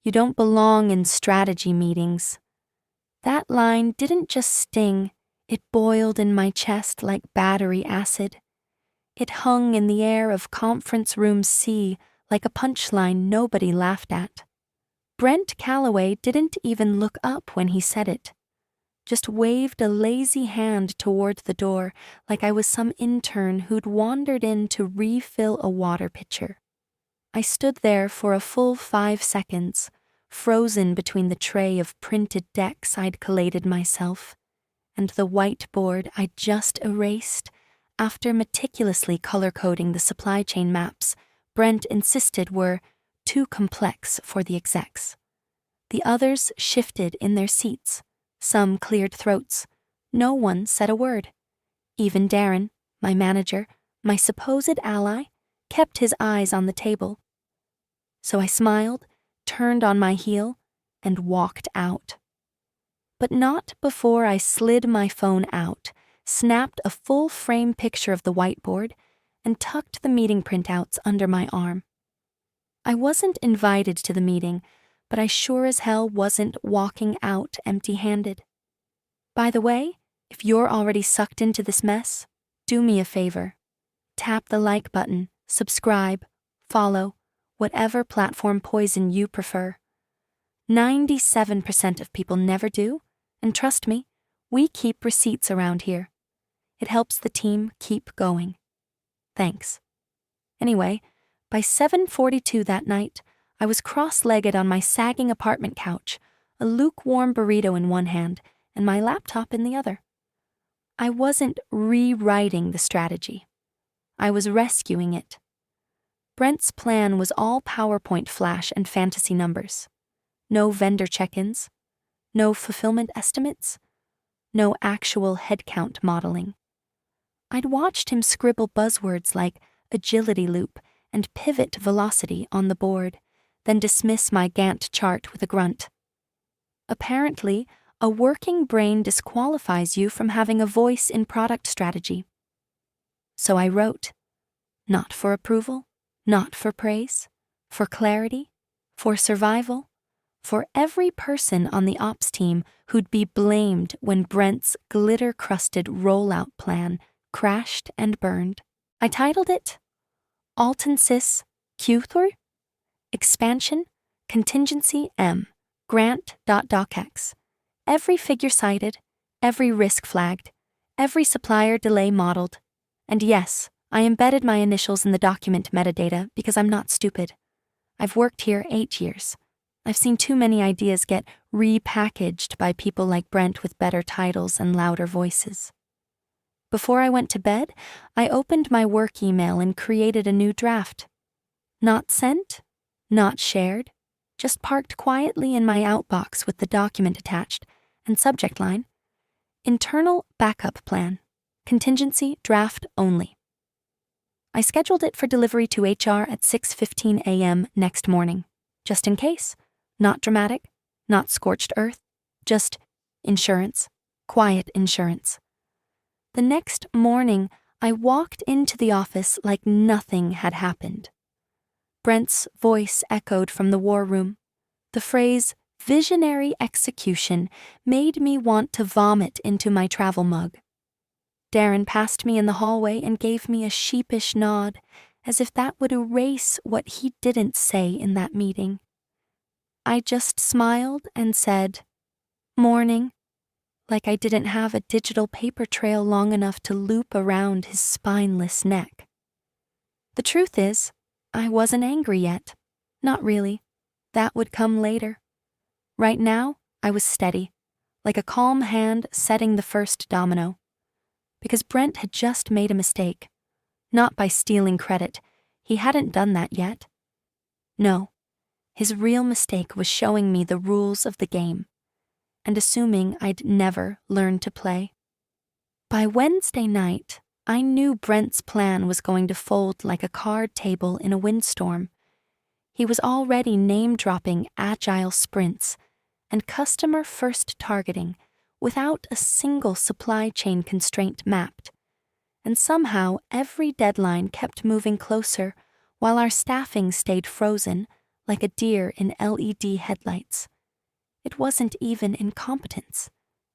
You don't belong in strategy meetings. That line didn't just sting, it boiled in my chest like battery acid. It hung in the air of conference room C like a punchline nobody laughed at. Brent Calloway didn't even look up when he said it, just waved a lazy hand toward the door like I was some intern who'd wandered in to refill a water pitcher. I stood there for a full 5 seconds, frozen between the tray of printed decks I'd collated myself and the whiteboard I'd just erased after meticulously color-coding the supply chain maps Brent insisted were too complex for the execs. The others shifted in their seats. Some cleared throats. No one said a word. Even Darren, my manager, my supposed ally, kept his eyes on the table. So I smiled, turned on my heel, and walked out. But not before I slid my phone out, snapped a full-frame picture of the whiteboard, and tucked the meeting printouts under my arm. I wasn't invited to the meeting, but I sure as hell wasn't walking out empty-handed. By the way, if you're already sucked into this mess, do me a favor. Tap the like button, subscribe, follow, whatever platform poison you prefer. 97% of people never do, and trust me, we keep receipts around here. It helps the team keep going. Thanks. Anyway, by 7:42 that night, I was cross-legged on my sagging apartment couch, a lukewarm burrito in one hand and my laptop in the other. I wasn't rewriting the strategy. I was rescuing it. Brent's plan was all PowerPoint flash and fantasy numbers. No vendor check-ins. No fulfillment estimates. No actual headcount modeling. I'd watched him scribble buzzwords like agility loop and pivot velocity on the board, then dismiss my Gantt chart with a grunt. Apparently, a working brain disqualifies you from having a voice in product strategy. So I wrote, not for approval, not for praise, for clarity, for survival, for every person on the ops team who'd be blamed when Brent's glitter-crusted rollout plan crashed and burned. I titled it Altensys Q3 Expansion Contingency M Grant.docx. Every figure cited, every risk flagged, every supplier delay modeled. And yes, I embedded my initials in the document metadata because I'm not stupid. I've worked here 8 years. I've seen too many ideas get repackaged by people like Brent with better titles and louder voices. Before I went to bed, I opened my work email and created a new draft. Not sent, not shared, just parked quietly in my outbox with the document attached and subject line, Internal Backup Plan, Contingency Draft Only. I scheduled it for delivery to HR at 6:15 a.m. next morning, just in case. Not dramatic, not scorched earth, just insurance, quiet insurance. The next morning, I walked into the office like nothing had happened. Brent's voice echoed from the war room. The phrase, visionary execution, made me want to vomit into my travel mug. Darren passed me in the hallway and gave me a sheepish nod, as if that would erase what he didn't say in that meeting. I just smiled and said, "Morning," like I didn't have a digital paper trail long enough to loop around his spineless neck. The truth is, I wasn't angry yet. Not really. That would come later. Right now, I was steady, like a calm hand setting the first domino. Because Brent had just made a mistake. Not by stealing credit. He hadn't done that yet. No. His real mistake was showing me the rules of the game, and assuming I'd never learn to play. By Wednesday night, I knew Brent's plan was going to fold like a card table in a windstorm. He was already name-dropping agile sprints and customer-first targeting without a single supply chain constraint mapped, and somehow every deadline kept moving closer while our staffing stayed frozen like a deer in LED headlights. It wasn't even incompetence.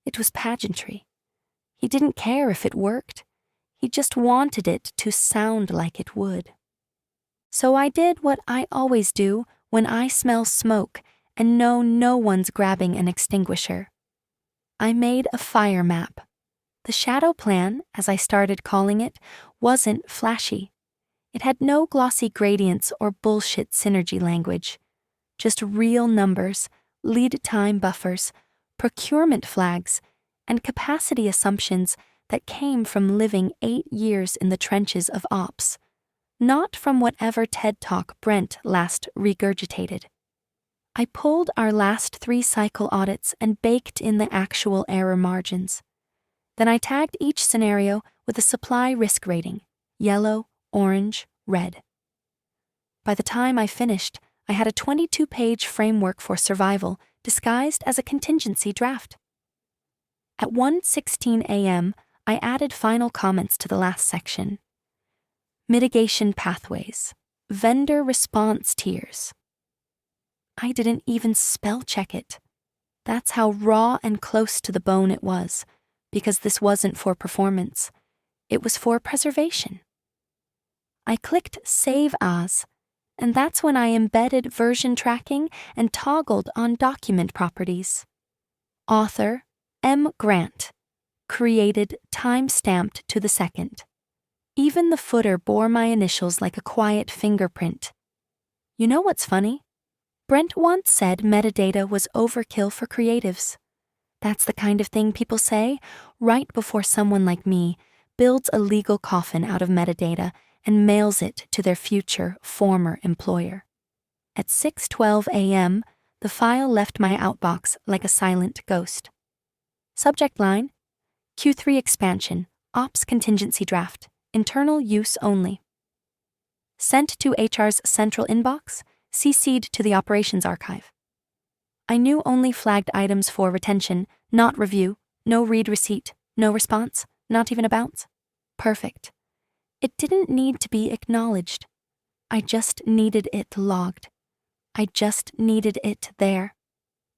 It was pageantry. He didn't care if it worked. He just wanted it to sound like it would. So I did what I always do when I smell smoke and know no one's grabbing an extinguisher. I made a fire map. The shadow plan, as I started calling it, wasn't flashy. It had no glossy gradients or bullshit synergy language. Just real numbers, lead time buffers, procurement flags, and capacity assumptions that came from living 8 years in the trenches of ops, not from whatever TED Talk Brent last regurgitated. I pulled our last 3 cycle audits and baked in the actual error margins. Then I tagged each scenario with a supply risk rating: yellow, orange, red. By the time I finished, I had a 22-page framework for survival disguised as a contingency draft. At 1:16 a.m., I added final comments to the last section. Mitigation pathways, vendor response tiers. I didn't even spell check it. That's how raw and close to the bone it was, because this wasn't for performance. It was for preservation. I clicked Save As, and that's when I embedded version tracking and toggled on document properties. Author, M. Grant. Created, time-stamped to the second. Even the footer bore my initials like a quiet fingerprint. You know what's funny? Brent once said metadata was overkill for creatives. That's the kind of thing people say right before someone like me builds a legal coffin out of metadata and mails it to their future former employer. At 6:12 a.m., the file left my outbox like a silent ghost. Subject line: Q3 expansion, ops contingency draft, internal use only. Sent to HR's central inbox, CC'd to the operations archive. I knew only flagged items for retention, not review, no read receipt, no response, not even a bounce. Perfect. It didn't need to be acknowledged. I just needed it logged. I just needed it there.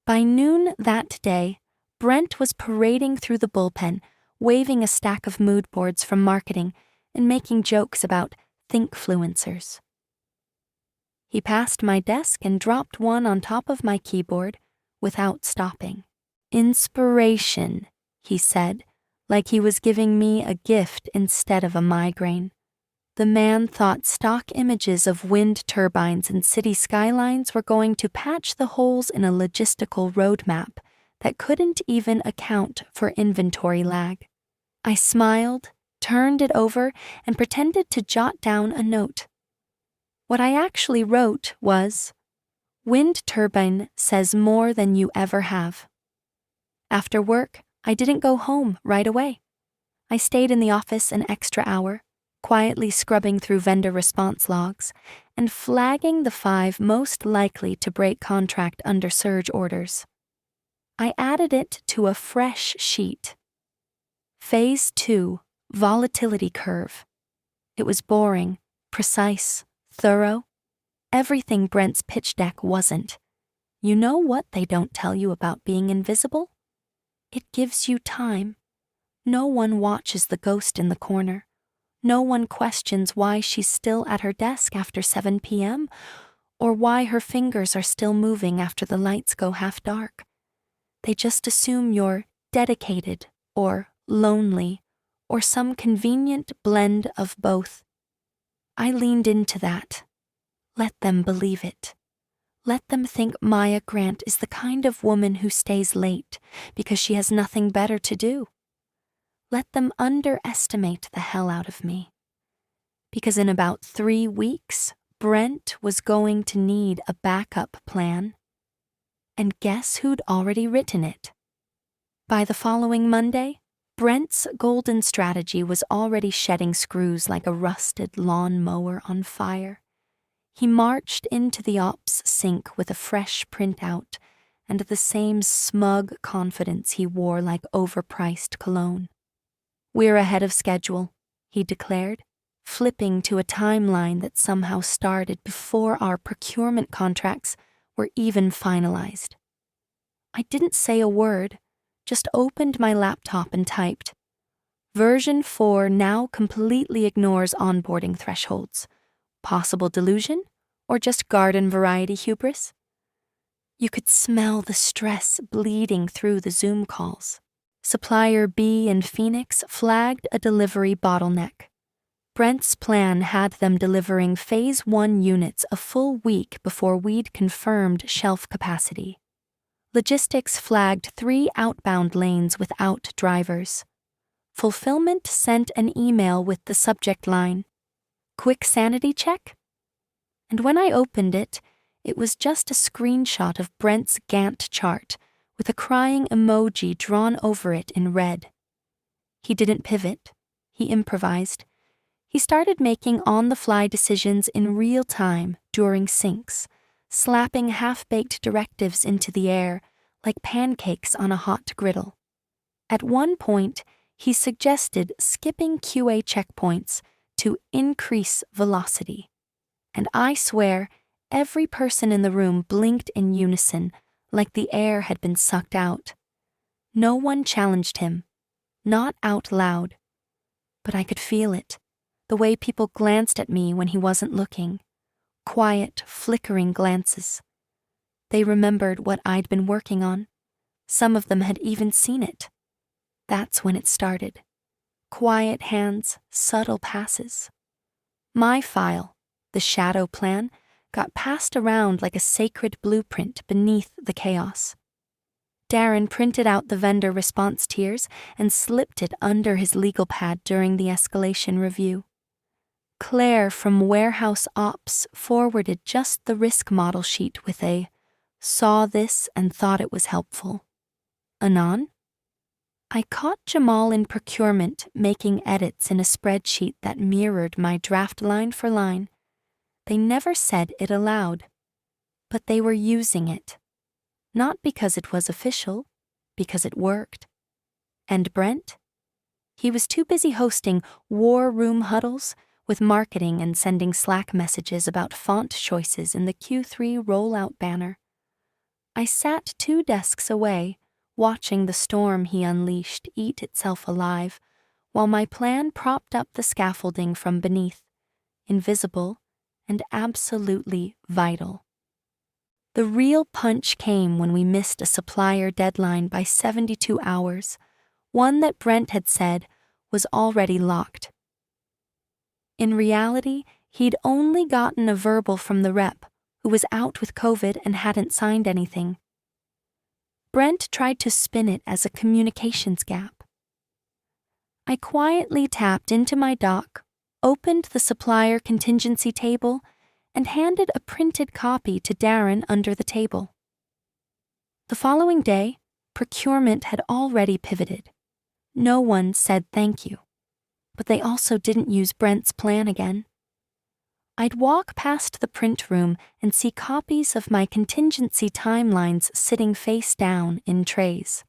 By noon that day, Brent was parading through the bullpen, waving a stack of mood boards from marketing and making jokes about thinkfluencers. He passed my desk and dropped one on top of my keyboard without stopping. Inspiration, he said, like he was giving me a gift instead of a migraine. The man thought stock images of wind turbines and city skylines were going to patch the holes in a logistical roadmap that couldn't even account for inventory lag. I smiled, turned it over, and pretended to jot down a note. What I actually wrote was, "Wind turbine says more than you ever have." After work, I didn't go home right away. I stayed in the office an extra hour, quietly scrubbing through vendor response logs and flagging the 5 most likely to break contract under surge orders. I added it to a fresh sheet. Phase 2, volatility curve. It was boring, precise, thorough. Everything Brent's pitch deck wasn't. You know what they don't tell you about being invisible? It gives you time. No one watches the ghost in the corner. No one questions why she's still at her desk after 7 p.m. or why her fingers are still moving after the lights go half dark. They just assume you're dedicated or lonely or some convenient blend of both. I leaned into that. Let them believe it. Let them think Maya Grant is the kind of woman who stays late because she has nothing better to do. Let them underestimate the hell out of me. Because in about 3 weeks, Brent was going to need a backup plan. And guess who'd already written it? By the following Monday, Brent's golden strategy was already shedding screws like a rusted lawn mower on fire. He marched into the ops sink with a fresh printout and the same smug confidence he wore like overpriced cologne. "We're ahead of schedule," he declared. flipping to a timeline that somehow started before our procurement contracts were even finalized. I didn't say a word, just opened my laptop and typed. Version 4 now completely ignores onboarding thresholds. Possible delusion? Or just garden variety hubris? You could smell the stress bleeding through the Zoom calls. Supplier B in Phoenix flagged a delivery bottleneck. Brent's plan had them delivering Phase 1 units a full week before we'd confirmed shelf capacity. Logistics flagged 3 outbound lanes without drivers. Fulfillment sent an email with the subject line, "Quick sanity check?" And when I opened it, it was just a screenshot of Brent's Gantt chart with a crying emoji drawn over it in red. He didn't pivot. He improvised. He started making on-the-fly decisions in real time during syncs, slapping half-baked directives into the air like pancakes on a hot griddle. At one point, he suggested skipping QA checkpoints to increase velocity. And I swear, every person in the room blinked in unison, like the air had been sucked out. No one challenged him, not out loud. But I could feel it, the way people glanced at me when he wasn't looking. Quiet, flickering glances. They remembered what I'd been working on. Some of them had even seen it. That's when it started. Quiet hands, subtle passes. My file, the shadow plan, got passed around like a sacred blueprint beneath the chaos. Darren printed out the vendor response tiers and slipped it under his legal pad during the escalation review. Claire from Warehouse Ops forwarded just the risk model sheet with a "saw this and thought it was helpful." Anon? I caught Jamal in procurement making edits in a spreadsheet that mirrored my draft line for line. They never said it aloud, but they were using it. Not because it was official, because it worked. And Brent? He was too busy hosting war room huddles with marketing and sending Slack messages about font choices in the Q3 rollout banner. I sat 2 desks away, watching the storm he unleashed eat itself alive, while my plan propped up the scaffolding from beneath, invisible and absolutely vital. The real punch came when we missed a supplier deadline by 72 hours, one that Brent had said was already locked. In reality, he'd only gotten a verbal from the rep, who was out with COVID and hadn't signed anything. Brent tried to spin it as a communications gap. I quietly tapped into my dock, opened the supplier contingency table, and handed a printed copy to Darren under the table. The following day, procurement had already pivoted. No one said thank you, but they also didn't use Brent's plan again. I'd walk past the print room and see copies of my contingency timelines sitting face down in trays.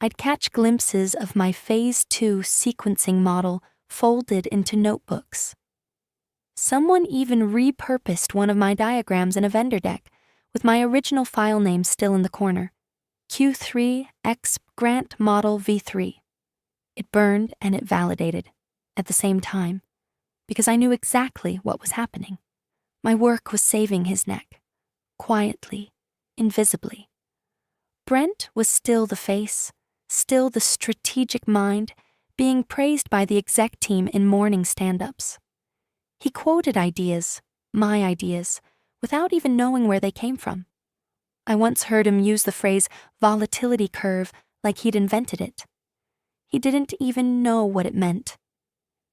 I'd catch glimpses of my Phase 2 sequencing model folded into notebooks. Someone even repurposed one of my diagrams in a vendor deck, with my original file name still in the corner, Q3 X Grant Model V3. It burned and it validated, at the same time, because I knew exactly what was happening. My work was saving his neck, quietly, invisibly. Brent was still the face, still the strategic mind, being praised by the exec team in morning stand-ups. He quoted ideas, my ideas, without even knowing where they came from. I once heard him use the phrase volatility curve like he'd invented it. He didn't even know what it meant.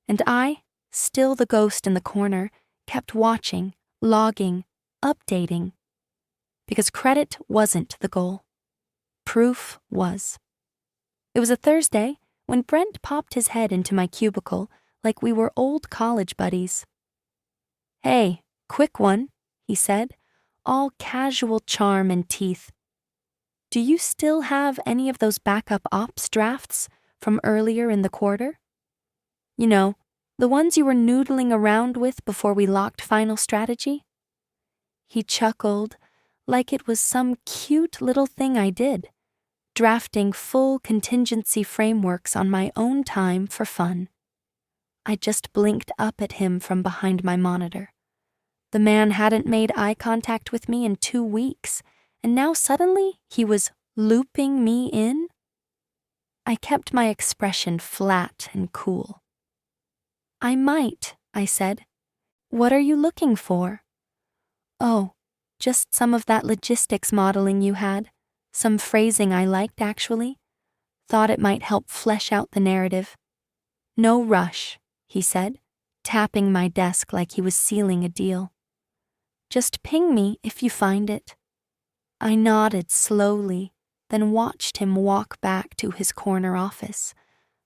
And I, still the ghost in the corner, kept watching, logging, updating. Because credit wasn't the goal. Proof was. It was a Thursday when Brent popped his head into my cubicle like we were old college buddies. "Hey, quick one," he said, all casual charm and teeth. "Do you still have any of those backup ops drafts from earlier in the quarter? You know, The ones you were noodling around with before we locked final strategy? He chuckled, like it was some cute little thing I did, drafting full contingency frameworks on my own time for fun. I just blinked up at him from behind my monitor. The man hadn't made eye contact with me in 2 weeks, and now suddenly he was looping me in? I kept my expression flat and cool. I might, I said. What are you looking for? Oh, just some of that logistics modeling you had. Some phrasing I liked, actually. Thought it might help flesh out the narrative. No rush, he said, tapping my desk like he was sealing a deal. Just ping me if you find it. I nodded slowly, then watched him walk back to his corner office,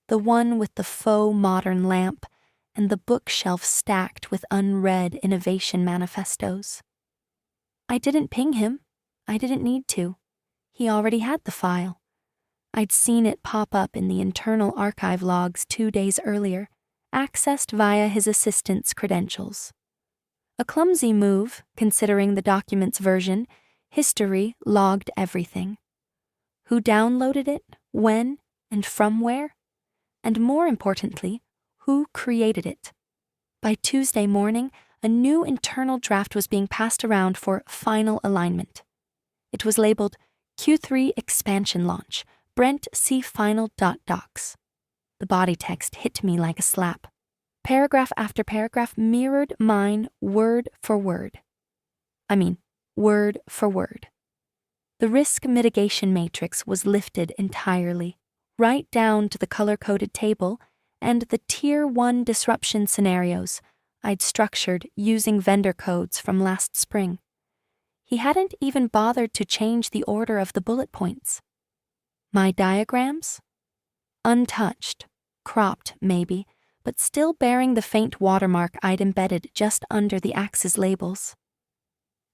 the one with the faux modern lamp and the bookshelf stacked with unread innovation manifestos. I didn't ping him. I didn't need to. He already had the file. I'd seen it pop up in the internal archive logs 2 days earlier, accessed via his assistant's credentials. A clumsy move, considering the document's version. History logged everything. Who downloaded it, when, and from where? And more importantly, who created it? By Tuesday morning, a new internal draft was being passed around for final alignment. It was labeled Q3 Expansion Launch, Brent C Final.docs. The body text hit me like a slap. Paragraph after paragraph mirrored mine word for word. Word for word. The risk mitigation matrix was lifted entirely, right down to the color-coded table and the Tier 1 disruption scenarios I'd structured using vendor codes from last spring. He hadn't even bothered to change the order of the bullet points. My diagrams? Untouched, cropped maybe, but still bearing the faint watermark I'd embedded just under the axes labels.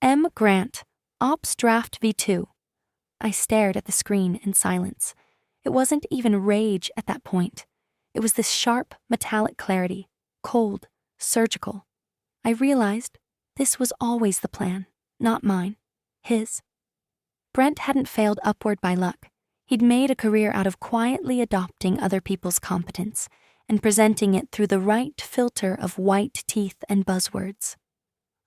M. Grant, Ops Draft V2. I stared at the screen in silence. It wasn't even rage at that point. It was this sharp, metallic clarity, cold, surgical. I realized this was always the plan, not mine, his. Brent hadn't failed upward by luck. He'd made a career out of quietly adopting other people's competence and presenting it through the right filter of white teeth and buzzwords.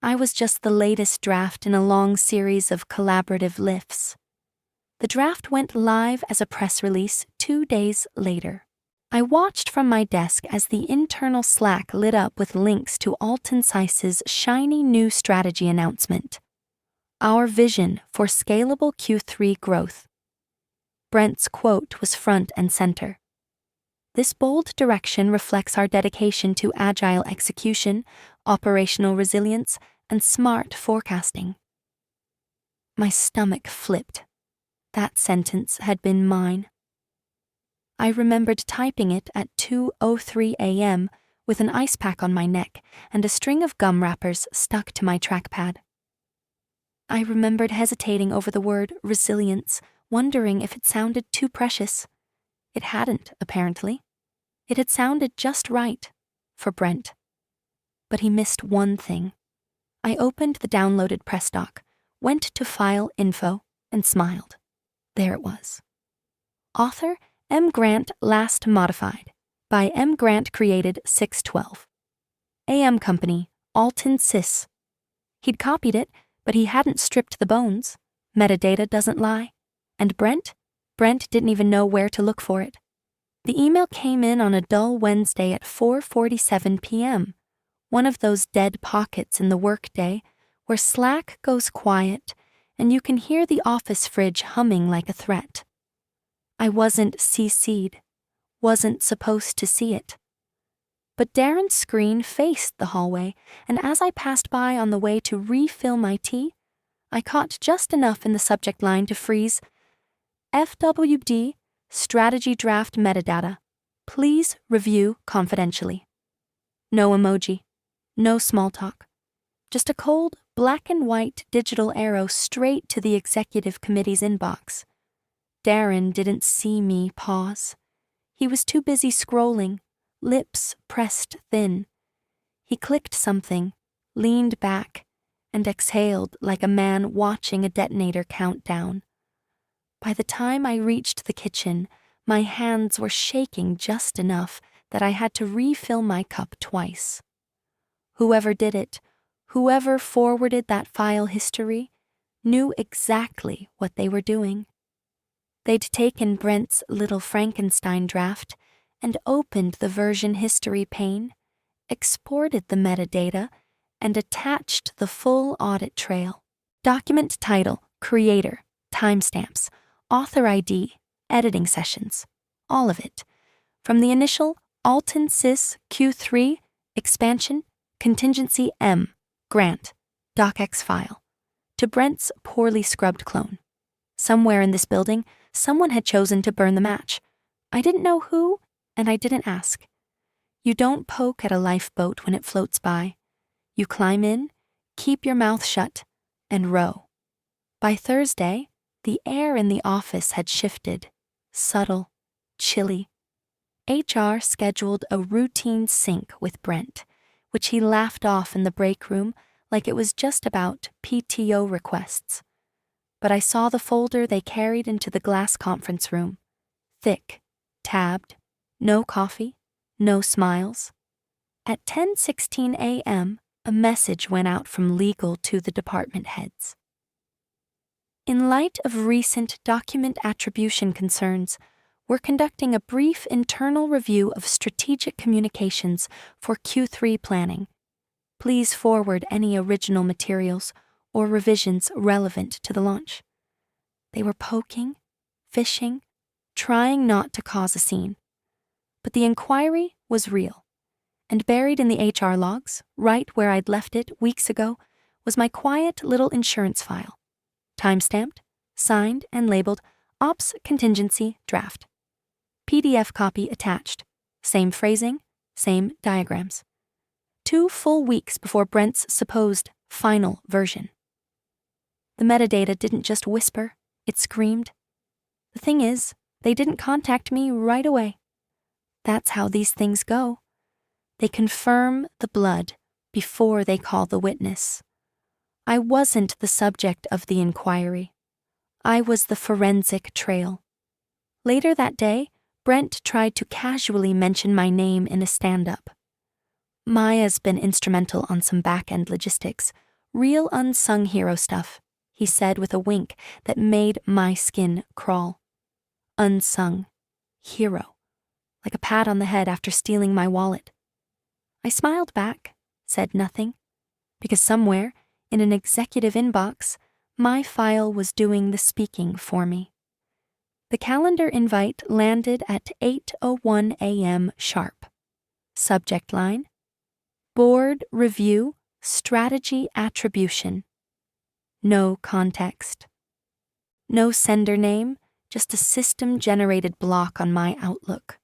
I was just the latest draft in a long series of collaborative lifts. The draft went live as a press release 2 days later. I watched from my desk as the internal Slack lit up with links to Alton Sice's shiny new strategy announcement. Our vision for scalable Q3 growth. Brent's quote was front and center. This bold direction reflects our dedication to agile execution, operational resilience, and smart forecasting. My stomach flipped. That sentence had been mine. I remembered typing it at 2:03 a.m. with an ice pack on my neck and a string of gum wrappers stuck to my trackpad. I remembered hesitating over the word resilience, wondering if it sounded too precious. It hadn't, apparently. It had sounded just right, for Brent. But he missed one thing. I opened the downloaded press doc, went to File Info, and smiled. There it was. Author M. Grant last modified, by M. Grant created 6/12. AM Company, Alton Sys. He'd copied it, but he hadn't stripped the bones. Metadata doesn't lie. And Brent didn't even know where to look for it. The email came in on a dull Wednesday at 4:47 p.m., one of those dead pockets in the workday where Slack goes quiet and you can hear the office fridge humming like a threat. I wasn't CC'd, wasn't supposed to see it. But Darren's screen faced the hallway, and as I passed by on the way to refill my tea, I caught just enough in the subject line to freeze FWD Strategy Draft Metadata. Please review confidentially. No emoji, no small talk. Just a cold, black and white digital arrow straight to the executive committee's inbox. Darren didn't see me pause. He was too busy scrolling, lips pressed thin. He clicked something, leaned back, and exhaled like a man watching a detonator countdown. By the time I reached the kitchen, my hands were shaking just enough that I had to refill my cup twice. Whoever did it, whoever forwarded that file history, knew exactly what they were doing. They'd taken Brent's little Frankenstein draft and opened the version history pane, exported the metadata, and attached the full audit trail. Document title, creator, timestamps, author ID, editing sessions, all of it. From the initial Alton Sys Q3, expansion, contingency M, grant, docx file, to Brent's poorly scrubbed clone. Somewhere in this building, someone had chosen to burn the match. I didn't know who, and I didn't ask. You don't poke at a lifeboat when it floats by. You climb in, keep your mouth shut, and row. By Thursday, the air in the office had shifted, subtle, chilly. HR scheduled a routine sync with Brent, which he laughed off in the break room like it was just about PTO requests. But I saw the folder they carried into the glass conference room. Thick, tabbed, no coffee, no smiles. At 10:16 a.m., a message went out from legal to the department heads. In light of recent document attribution concerns, we're conducting a brief internal review of strategic communications for Q3 planning. Please forward any original materials or revisions relevant to the launch. They were poking, fishing, trying not to cause a scene. But the inquiry was real, and buried in the HR logs, right where I'd left it weeks ago, was my quiet little insurance file. Timestamped, signed, and labeled Ops Contingency Draft. PDF copy attached. Same phrasing, same diagrams. 2 full weeks before Brent's supposed final version. The metadata didn't just whisper, it screamed. The thing is, they didn't contact me right away. That's how these things go. They confirm the blood before they call the witness. I wasn't the subject of the inquiry. I was the forensic trail. Later that day, Brent tried to casually mention my name in a stand-up. Maya's been instrumental on some back-end logistics, real unsung hero stuff, he said with a wink that made my skin crawl. Unsung hero, like a pat on the head after stealing my wallet. I smiled back, said nothing, because somewhere, in an executive inbox, my file was doing the speaking for me. The calendar invite landed at 8:01 a.m. sharp. Subject line: Board Review Strategy Attribution. No context. No sender name, just a system-generated block on my Outlook.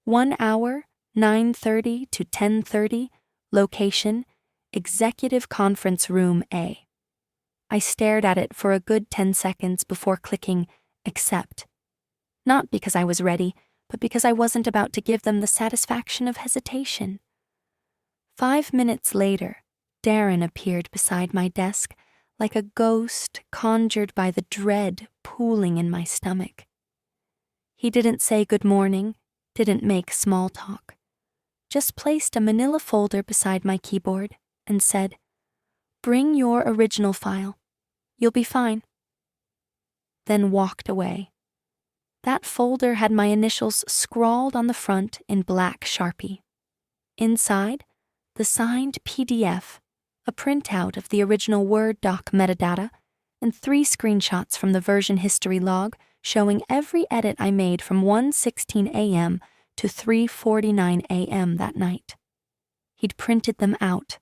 1 hour, 9:30 to 10:30, location, Executive Conference Room A. I stared at it for a good 10 seconds before clicking Accept. Not because I was ready, but because I wasn't about to give them the satisfaction of hesitation. 5 minutes later, Darren appeared beside my desk like a ghost conjured by the dread pooling in my stomach. He didn't say good morning, didn't make small talk, just placed a manila folder beside my keyboard and said, "Bring your original file. You'll be fine." Then walked away. That folder had my initials scrawled on the front in black Sharpie. Inside, the signed PDF, a printout of the original Word doc metadata, and 3 screenshots from the version history log showing every edit I made from 1:16 a.m. to 3:49 a.m. that night. He'd printed them out.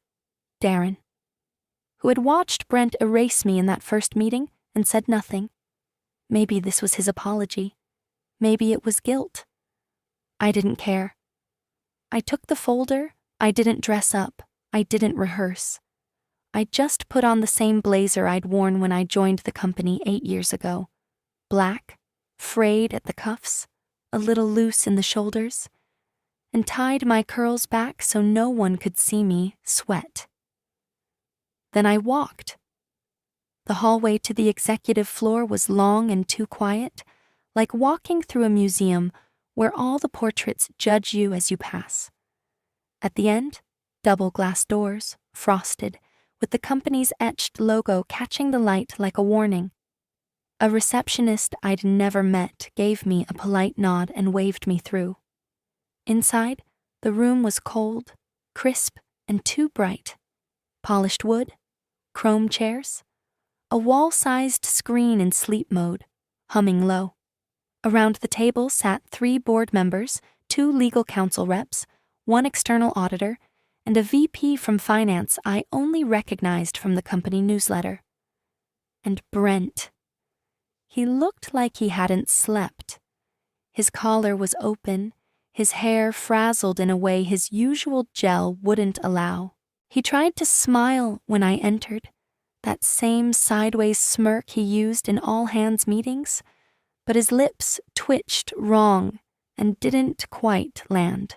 Darren, who had watched Brent erase me in that first meeting and said nothing. Maybe this was his apology. Maybe it was guilt. I didn't care. I took the folder. I didn't dress up. I didn't rehearse. I just put on the same blazer I'd worn when I joined the company 8 years ago. Black, frayed at the cuffs, a little loose in the shoulders. and tied my curls back so no one could see me sweat. Then I walked. The hallway to the executive floor was long and too quiet, like walking through a museum where all the portraits judge you as you pass. At the end, double glass doors, frosted, with the company's etched logo catching the light like a warning. A receptionist I'd never met gave me a polite nod and waved me through. Inside, the room was cold, crisp, and too bright. Polished wood, chrome chairs, a wall-sized screen in sleep mode, humming low. Around the table sat 3 board members, 2 legal counsel reps, 1 external auditor, and a VP from finance I only recognized from the company newsletter. And Brent. He looked like he hadn't slept. His collar was open, his hair frazzled in a way his usual gel wouldn't allow. He tried to smile when I entered, that same sideways smirk he used in all-hands meetings, but his lips twitched wrong and didn't quite land.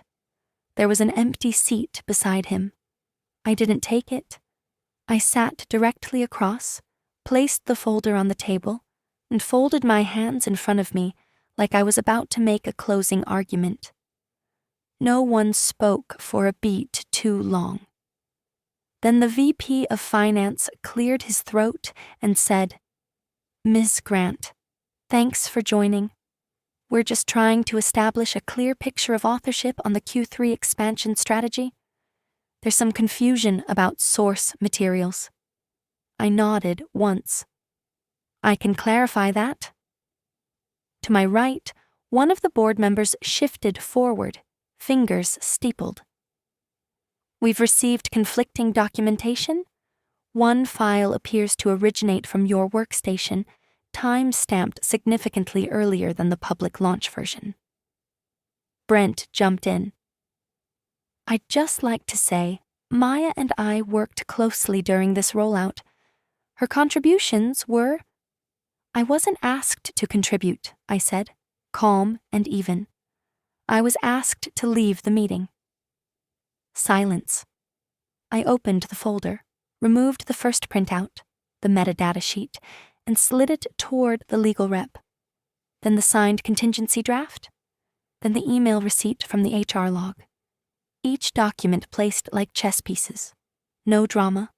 There was an empty seat beside him. I didn't take it. I sat directly across, placed the folder on the table, and folded my hands in front of me like I was about to make a closing argument. No one spoke for a beat too long. Then the VP of Finance cleared his throat and said, "Ms. Grant, thanks for joining. We're just trying to establish a clear picture of authorship on the Q3 expansion strategy. There's some confusion about source materials." I nodded once. "I can clarify that." To my right, one of the board members shifted forward, fingers steepled. "We've received conflicting documentation. One file appears to originate from your workstation, time-stamped significantly earlier than the public launch version." Brent jumped in. "I'd just like to say, Maya and I worked closely during this rollout. Her contributions were—" "I wasn't asked to contribute," I said, calm and even. "I was asked to leave the meeting." Silence. I opened the folder, removed the first printout, the metadata sheet, and slid it toward the legal rep. Then the signed contingency draft. Then the email receipt from the HR log. Each document placed like chess pieces. No drama,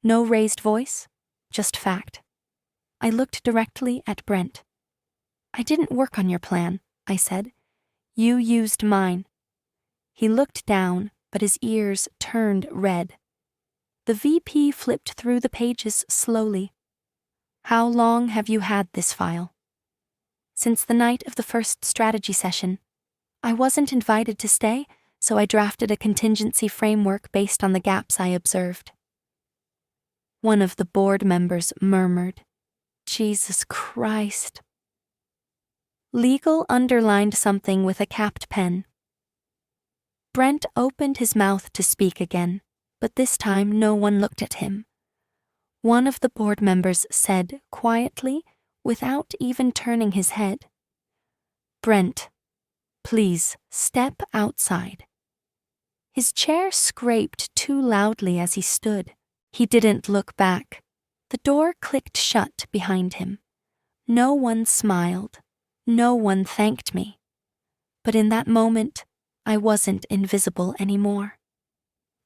no raised voice, just fact. I looked directly at Brent. "I didn't work on your plan," I said. "You used mine." He looked down, but his ears turned red. The VP flipped through the pages slowly. "How long have you had this file?" "Since the night of the first strategy session. I wasn't invited to stay, so I drafted a contingency framework based on the gaps I observed." One of the board members murmured, "Jesus Christ." Legal underlined something with a capped pen. Brent opened his mouth to speak again, but this time no one looked at him. One of the board members said quietly, without even turning his head, "Brent, please step outside." His chair scraped too loudly as he stood. He didn't look back. The door clicked shut behind him. No one smiled. No one thanked me. But in that moment, I wasn't invisible anymore.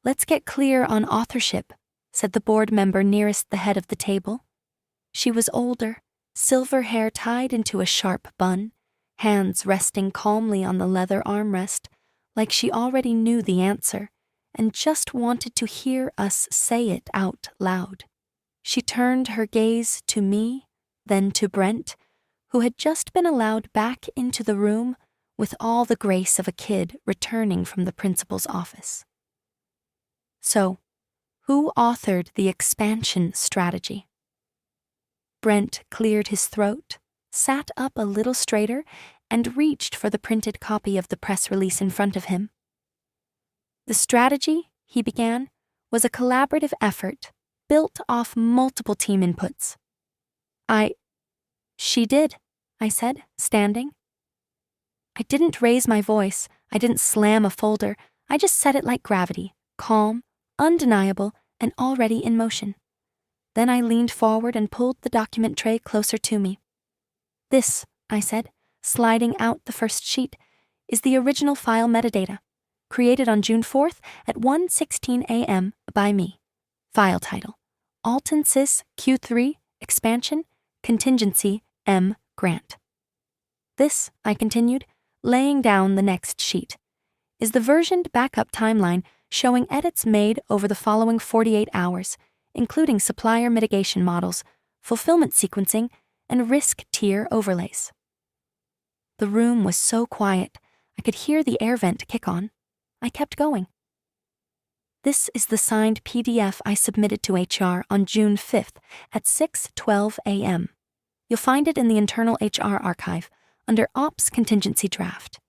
"Let's get clear on authorship," said the board member nearest the head of the table. She was older, silver hair tied into a sharp bun, hands resting calmly on the leather armrest, like she already knew the answer and just wanted to hear us say it out loud. She turned her gaze to me, then to Brent, who had just been allowed back into the room with all the grace of a kid returning from the principal's office. "So, who authored the expansion strategy?" Brent cleared his throat, sat up a little straighter, and reached for the printed copy of the press release in front of him. "The strategy," he began, "was a collaborative effort built off multiple team inputs." She did," I said, standing. I didn't raise my voice. I didn't slam a folder, I just set it like gravity, calm, undeniable, and already in motion. Then I leaned forward and pulled the document tray closer to me. This, I said, sliding out the first sheet, is the original file metadata, created on June 4th at 1:16 a.m. by me. File title: Alton Sys Q3 Expansion Contingency M Grant. This, I continued, laying down the next sheet, is the versioned backup timeline showing edits made over the following 48 hours, including supplier mitigation models, fulfillment sequencing, and risk tier overlays. The room was so quiet, I could hear the air vent kick on. I kept going. This is the signed PDF I submitted to HR on June 5th at 6:12 a.m. You'll find it in the internal HR archive under Ops Contingency Draft,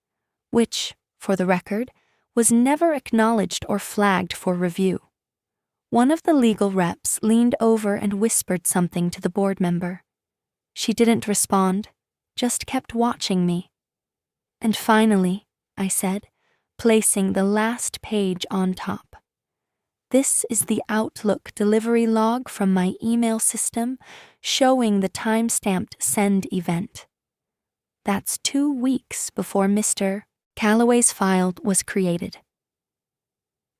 which, for the record, was never acknowledged or flagged for review. One of the legal reps leaned over and whispered something to the board member. She didn't respond, just kept watching me. And finally, I said, placing the last page on top. This is the Outlook delivery log from my email system showing the time-stamped send event. That's 2 weeks before Mr. Calloway's file was created.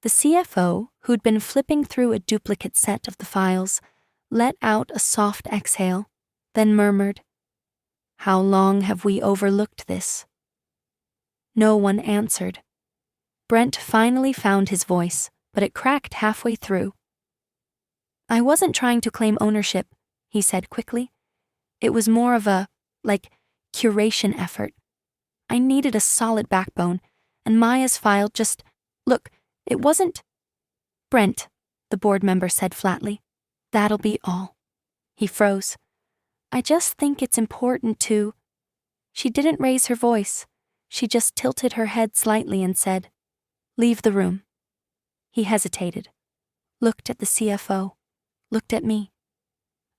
The CFO, who'd been flipping through a duplicate set of the files, let out a soft exhale, then murmured, "How long have we overlooked this?" No one answered. Brent finally found his voice, but it cracked halfway through. "I wasn't trying to claim ownership," he said quickly. "It was more of a, curation effort. I needed a solid backbone, and Maya's file just, look, it wasn't—" "Brent," the board member said flatly, "that'll be all." He froze. "I just think it's important to—" She didn't raise her voice. She just tilted her head slightly and said, "Leave the room." He hesitated, looked at the CFO, looked at me.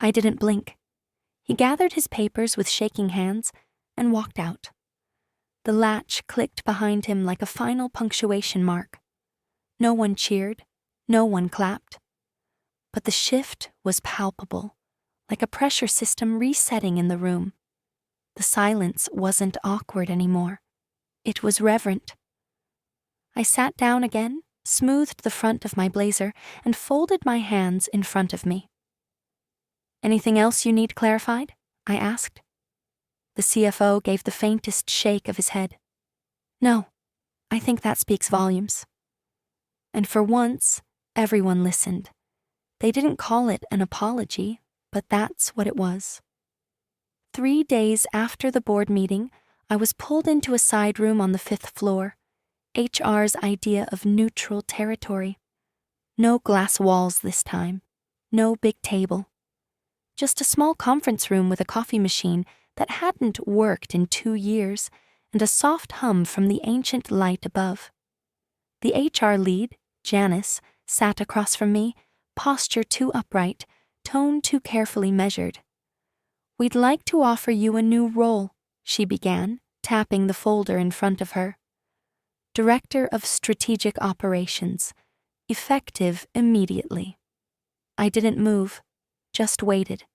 I didn't blink. He gathered his papers with shaking hands and walked out. The latch clicked behind him like a final punctuation mark. No one cheered, no one clapped. But the shift was palpable, like a pressure system resetting in the room. The silence wasn't awkward anymore. It was reverent. I sat down again, smoothed the front of my blazer, and folded my hands in front of me. "Anything else you need clarified?" I asked. The CFO gave the faintest shake of his head. "No, I think that speaks volumes." And for once, everyone listened. They didn't call it an apology, but that's what it was. 3 days after the board meeting, I was pulled into a side room on the 5th floor, HR's idea of neutral territory. No glass walls this time, no big table. Just a small conference room with a coffee machine that hadn't worked in 2 years, and a soft hum from the ancient light above. The HR lead, Janice, sat across from me, posture too upright, tone too carefully measured. "We'd like to offer you a new role," she began, tapping the folder in front of her. "Director of Strategic Operations, effective immediately." I didn't move, just waited.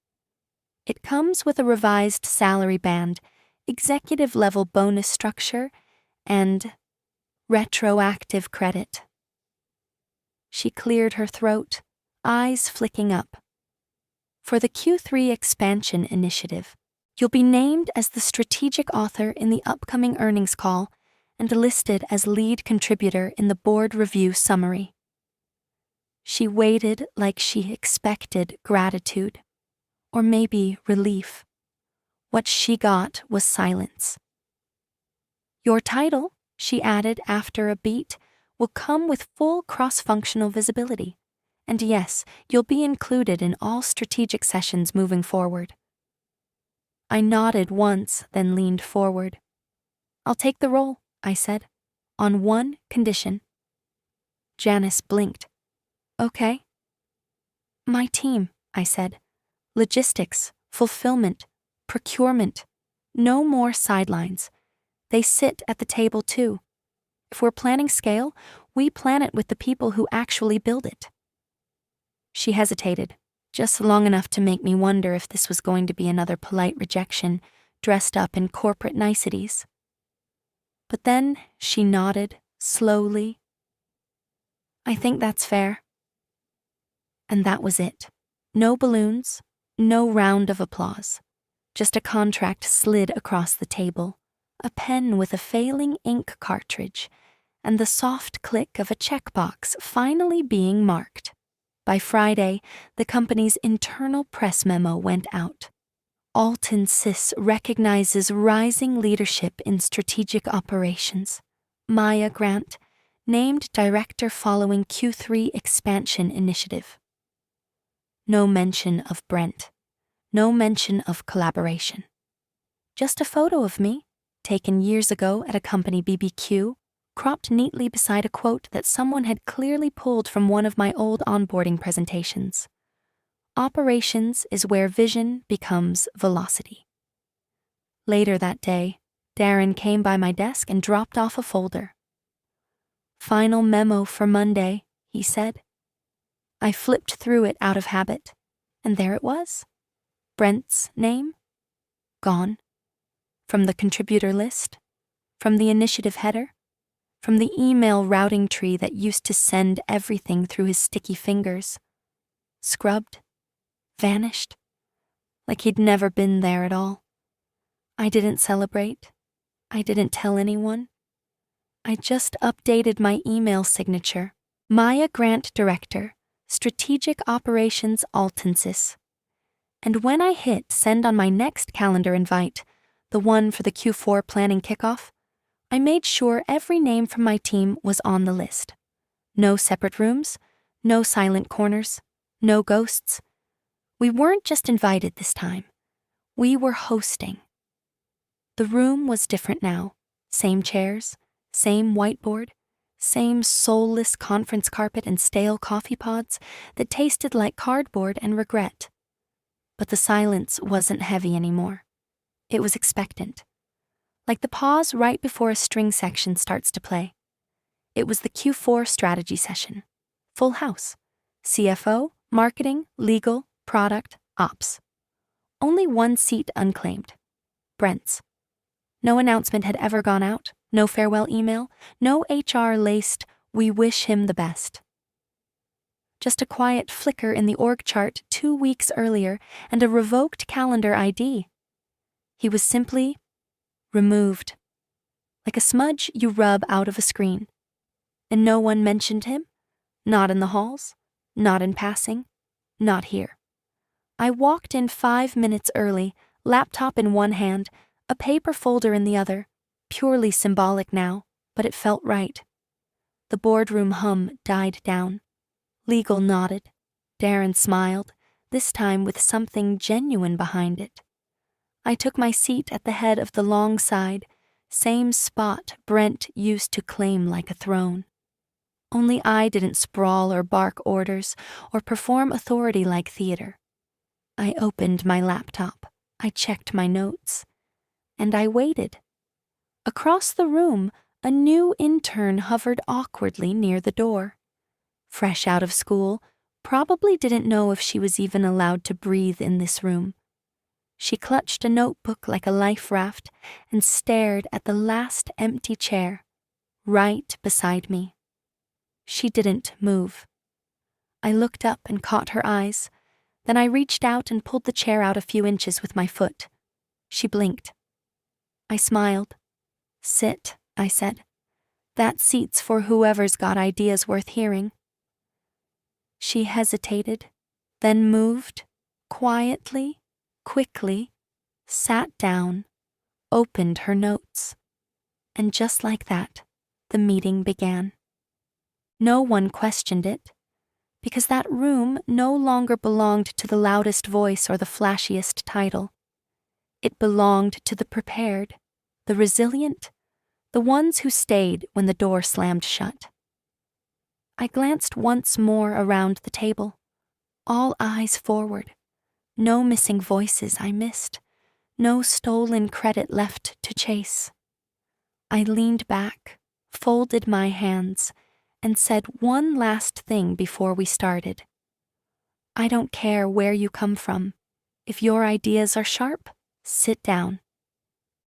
It comes with a revised salary band, executive-level bonus structure, and retroactive credit. She cleared her throat, eyes flicking up. "For the Q3 Expansion Initiative, you'll be named as the strategic author in the upcoming earnings call and listed as lead contributor in the board review summary." She waited like she expected gratitude, or maybe relief. What she got was silence. "Your title," she added after a beat, "will come with full cross-functional visibility. And yes, you'll be included in all strategic sessions moving forward." I nodded once, then leaned forward. "I'll take the role," I said, "on one condition." Janice blinked. "Okay." "My team," I said. "Logistics, fulfillment, procurement. No more sidelines. They sit at the table too. If we're planning scale, we plan it with the people who actually build it. She hesitated, just long enough to make me wonder if this was going to be another polite rejection, dressed up in corporate niceties. But then she nodded, slowly. I think that's fair. And that was it. No balloons, no round of applause. Just a contract slid across the table, a pen with a failing ink cartridge, and the soft click of a checkbox finally being marked. By Friday, the company's internal press memo went out. Alton Sys recognizes rising leadership in strategic operations. Maya Grant, named director following Q3 expansion initiative. No mention of Brent. No mention of collaboration. Just a photo of me, taken years ago at a company BBQ, cropped neatly beside a quote that someone had clearly pulled from one of my old onboarding presentations. Operations is where vision becomes velocity. Later that day, Darren came by my desk and dropped off a folder. Final memo for Monday, he said. I flipped through it out of habit, and there it was. Brent's name? Gone. From the contributor list? From the initiative header? From the email routing tree that used to send everything through his sticky fingers. Scrubbed. Vanished. Like he'd never been there at all. I didn't celebrate. I didn't tell anyone. I just updated my email signature. Maya Grant Director, Strategic Operations Alton Sys. And when I hit send on my next calendar invite, the one for the Q4 planning kickoff, I made sure every name from my team was on the list. No separate rooms, no silent corners, no ghosts. We weren't just invited this time. We were hosting. The room was different now. Same chairs, same whiteboard, same soulless conference carpet and stale coffee pods that tasted like cardboard and regret. But the silence wasn't heavy anymore. It was expectant. Like the pause right before a string section starts to play. It was the Q4 strategy session. Full house. CFO, marketing, legal, product, ops. Only one seat unclaimed. Brent's. No announcement had ever gone out, no farewell email, no HR-laced, "We wish him the best." Just a quiet flicker in the org chart 2 weeks earlier and a revoked calendar ID. He was simply removed. Like a smudge you rub out of a screen. And no one mentioned him? Not in the halls, not in passing, not here. I walked in 5 minutes early, laptop in one hand, a paper folder in the other, purely symbolic now, but it felt right. The boardroom hum died down. Legal nodded. Darren smiled, this time with something genuine behind it. I took my seat at the head of the long side, same spot Brent used to claim like a throne. Only I didn't sprawl or bark orders or perform authority like theater. I opened my laptop, I checked my notes, and I waited. Across the room, a new intern hovered awkwardly near the door. Fresh out of school, probably didn't know if she was even allowed to breathe in this room. She clutched a notebook like a life raft and stared at the last empty chair, right beside me. She didn't move. I looked up and caught her eyes. Then I reached out and pulled the chair out a few inches with my foot. She blinked. I smiled. "Sit," I said. "That seat's for whoever's got ideas worth hearing." She hesitated, then moved, quietly, quickly, sat down, opened her notes. And just like that, the meeting began. No one questioned it, because that room no longer belonged to the loudest voice or the flashiest title. It belonged to the prepared, the resilient, the ones who stayed when the door slammed shut. I glanced once more around the table, all eyes forward. No missing voices I missed, no stolen credit left to chase. I leaned back, folded my hands, and said one last thing before we started. I don't care where you come from. If your ideas are sharp, sit down.